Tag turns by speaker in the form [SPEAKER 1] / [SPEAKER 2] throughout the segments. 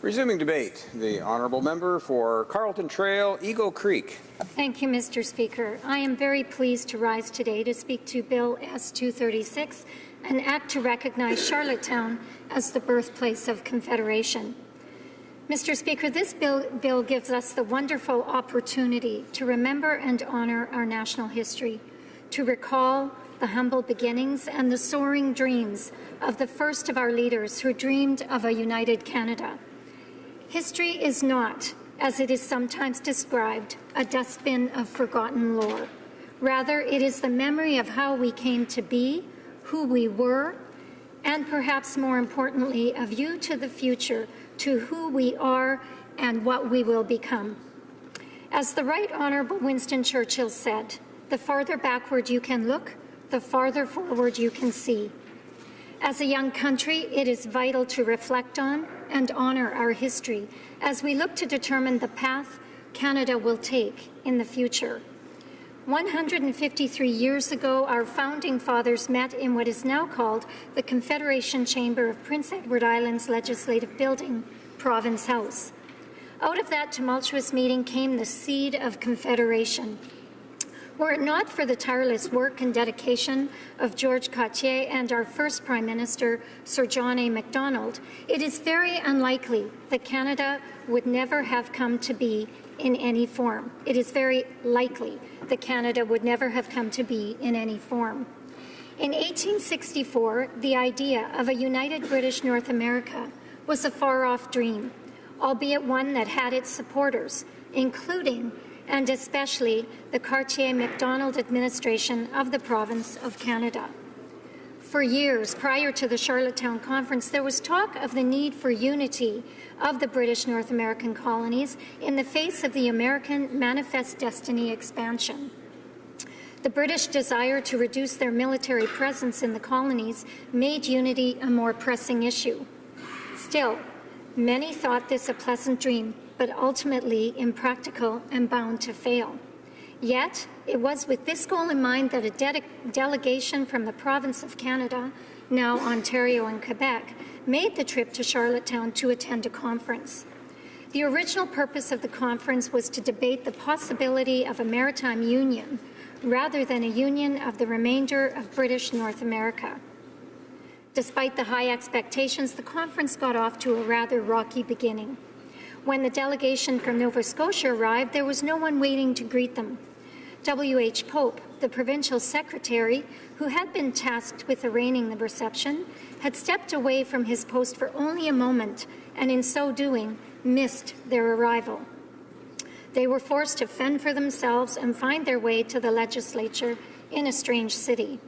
[SPEAKER 1] Resuming debate, the honourable member for Carleton Trail, Eagle Creek.
[SPEAKER 2] Thank you, Mr. Speaker. I am very pleased to rise today to speak to Bill S-236, an act to recognize Charlottetown as the birthplace of Confederation. Mr. Speaker, this bill gives us the wonderful opportunity to remember and honour our national history, to recall the humble beginnings and the soaring dreams of the first of our leaders who dreamed of a united Canada. History is not, as it is sometimes described, a dustbin of forgotten lore. Rather, it is the memory of how we came to be, who we were, and perhaps more importantly, a view to the future, to who we are and what we will become. As the Right Honourable Winston Churchill said, the farther backward you can look, the farther forward you can see. As a young country, it is vital to reflect on and honour our history as we look to determine the path Canada will take in the future. 153 years ago, our founding fathers met in what is now called the Confederation Chamber of Prince Edward Island's Legislative Building, Province House. Out of that tumultuous meeting came the seed of Confederation. Were it not for the tireless work and dedication of George Cartier and our first Prime Minister, Sir John A. Macdonald, it is very unlikely that Canada would never have come to be in any form. It is very likely that Canada would never have come to be in any form. In 1864, the idea of a united British North America was a far-off dream, albeit one that had its supporters, including and especially the Cartier-Macdonald administration of the province of Canada. For years prior to the Charlottetown Conference, there was talk of the need for unity of the British North American colonies in the face of the American Manifest Destiny expansion. The British desire to reduce their military presence in the colonies made unity a more pressing issue. Still, many thought this a pleasant dream, but ultimately impractical and bound to fail. Yet, it was with this goal in mind that a delegation from the province of Canada, now Ontario and Quebec, made the trip to Charlottetown to attend a conference. The original purpose of the conference was to debate the possibility of a maritime union rather than a union of the remainder of British North America. Despite the high expectations, the conference got off to a rather rocky beginning. When the delegation from Nova Scotia arrived, there was no one waiting to greet them. W.H. Pope, the provincial secretary, who had been tasked with arranging the reception, had stepped away from his post for only a moment, and in so doing, missed their arrival. They were forced to fend for themselves and find their way to the legislature in a strange city.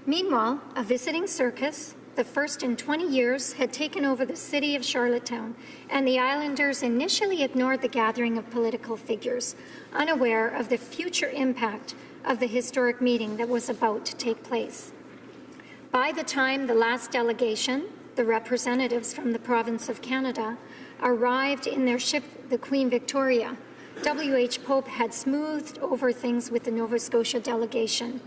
[SPEAKER 2] Meanwhile, a visiting circus, the first in 20 years, had taken over the city of Charlottetown, and the islanders initially ignored the gathering of political figures, unaware of the future impact of the historic meeting that was about to take place. By the time the last delegation, the representatives from the province of Canada, arrived in their ship, the Queen Victoria, W.H. Pope had smoothed over things with the Nova Scotia delegation.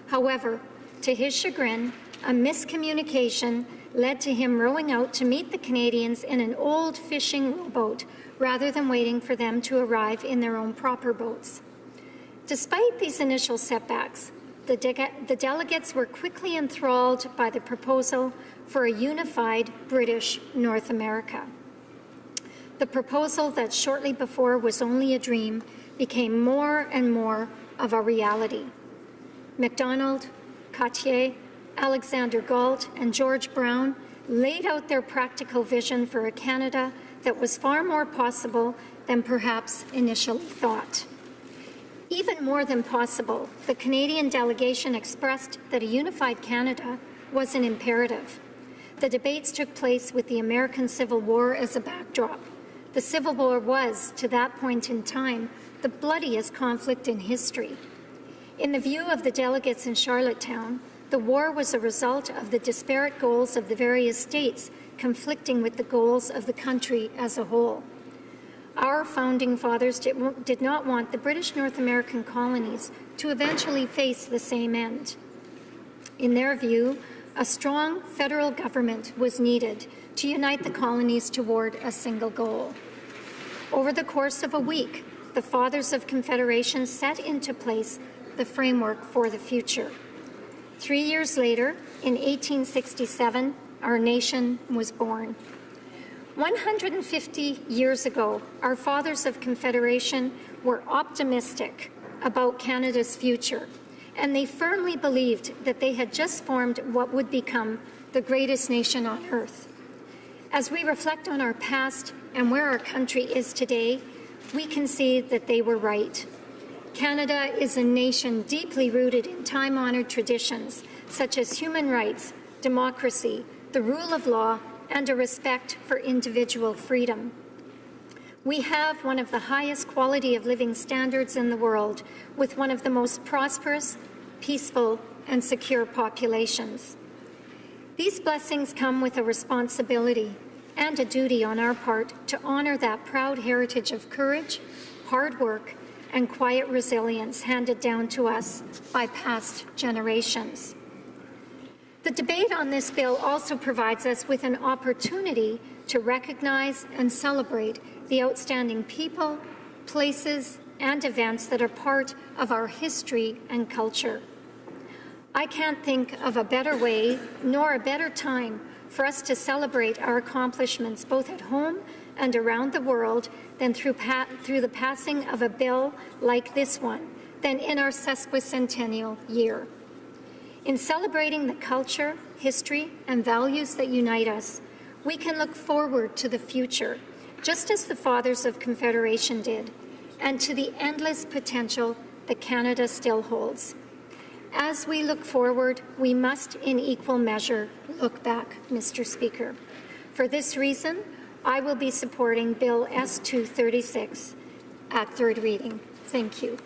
[SPEAKER 2] However, to his chagrin, a miscommunication led to him rowing out to meet the Canadians in an old fishing rowboat rather than waiting for them to arrive in their own proper boats. Despite these initial setbacks, the delegates were quickly enthralled by the proposal for a unified British North America. The proposal that shortly before was only a dream became more and more of a reality. Macdonald, Cartier, Alexander Galt, and George Brown laid out their practical vision for a Canada that was far more possible than perhaps initially thought. Even more than possible, the Canadian delegation expressed that a unified Canada was an imperative. The debates took place with the American Civil War as a backdrop. The Civil War was, to that point in time, the bloodiest conflict in history. In the view of the delegates in Charlottetown, the war was a result of the disparate goals of the various states conflicting with the goals of the country as a whole. Our founding fathers did not want the British North American colonies to eventually face the same end. In their view, a strong federal government was needed to unite the colonies toward a single goal. Over the course of a week, the Fathers of Confederation set into place the framework for the future. 3 years later, in 1867, our nation was born. 150 years ago, our Fathers of Confederation were optimistic about Canada's future, and they firmly believed that they had just formed what would become the greatest nation on earth. As we reflect on our past and where our country is today, we can see that they were right. Canada is a nation deeply rooted in time-honored traditions such as human rights, democracy, the rule of law, and a respect for individual freedom. We have one of the highest quality of living standards in the world, with one of the most prosperous, peaceful, and secure populations. These blessings come with a responsibility and a duty on our part to honor that proud heritage of courage, hard work, and quiet resilience handed down to us by past generations. The debate on this bill also provides us with an opportunity to recognize and celebrate the outstanding people, places, and events that are part of our history and culture. I can't think of a better way nor a better time for us to celebrate our accomplishments both at home and around the world than through the passing of a bill like this one, than in our sesquicentennial year. In celebrating the culture, history, and values that unite us, we can look forward to the future, just as the Fathers of Confederation did, and to the endless potential that Canada still holds. As we look forward, we must, in equal measure, look back, Mr. Speaker. For this reason, I will be supporting Bill S-236 at third reading. Thank you.